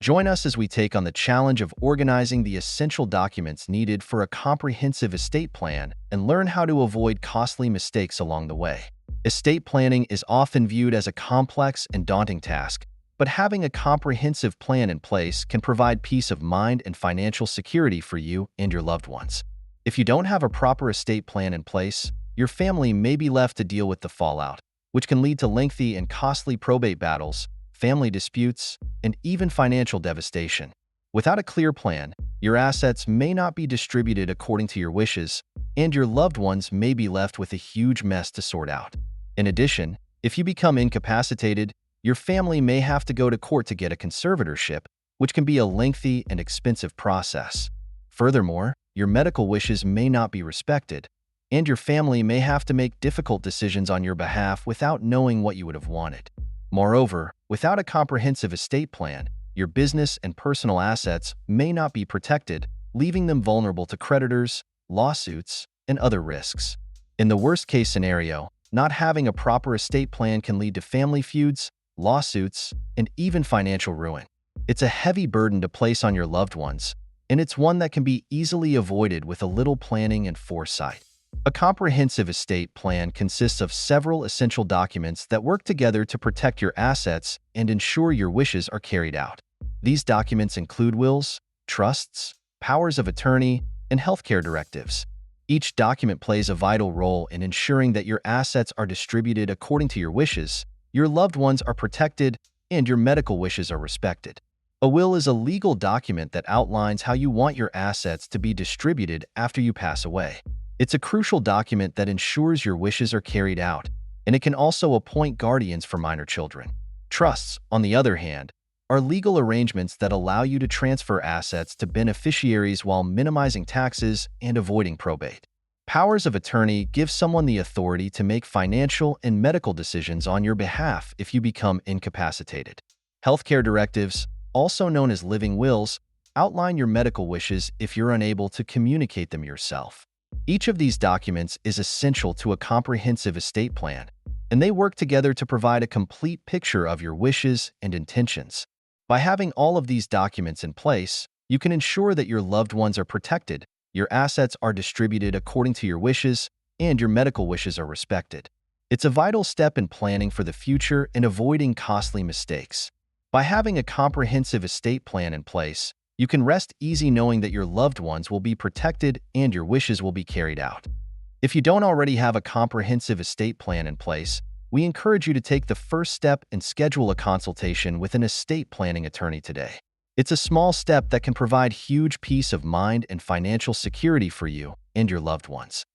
Join us as we take on the challenge of organizing the essential documents needed for a comprehensive estate plan and learn how to avoid costly mistakes along the way. Estate planning is often viewed as a complex and daunting task, but having a comprehensive plan in place can provide peace of mind and financial security for you and your loved ones. If you don't have a proper estate plan in place, your family may be left to deal with the fallout, which can lead to lengthy and costly probate battles, family disputes, and even financial devastation. Without a clear plan, your assets may not be distributed according to your wishes, and your loved ones may be left with a huge mess to sort out. In addition, if you become incapacitated, your family may have to go to court to get a conservatorship, which can be a lengthy and expensive process. Furthermore, your medical wishes may not be respected, and your family may have to make difficult decisions on your behalf without knowing what you would have wanted. Moreover, without a comprehensive estate plan, your business and personal assets may not be protected, leaving them vulnerable to creditors, lawsuits, and other risks. In the worst-case scenario, not having a proper estate plan can lead to family feuds, lawsuits, and even financial ruin. It's a heavy burden to place on your loved ones, and it's one that can be easily avoided with a little planning and foresight. A comprehensive estate plan consists of several essential documents that work together to protect your assets and ensure your wishes are carried out. These documents include wills, trusts, powers of attorney, and healthcare directives. Each document plays a vital role in ensuring that your assets are distributed according to your wishes, your loved ones are protected, and your medical wishes are respected. A will is a legal document that outlines how you want your assets to be distributed after you pass away. It's a crucial document that ensures your wishes are carried out, and it can also appoint guardians for minor children. Trusts, on the other hand, are legal arrangements that allow you to transfer assets to beneficiaries while minimizing taxes and avoiding probate. Powers of attorney give someone the authority to make financial and medical decisions on your behalf if you become incapacitated. Healthcare directives, also known as living wills, outline your medical wishes if you're unable to communicate them yourself. Each of these documents is essential to a comprehensive estate plan, and they work together to provide a complete picture of your wishes and intentions. By having all of these documents in place, you can ensure that your loved ones are protected, your assets are distributed according to your wishes, and your medical wishes are respected. It's a vital step in planning for the future and avoiding costly mistakes. By having a comprehensive estate plan in place, you can rest easy knowing that your loved ones will be protected and your wishes will be carried out. If you don't already have a comprehensive estate plan in place, we encourage you to take the first step and schedule a consultation with an estate planning attorney today. It's a small step that can provide huge peace of mind and financial security for you and your loved ones.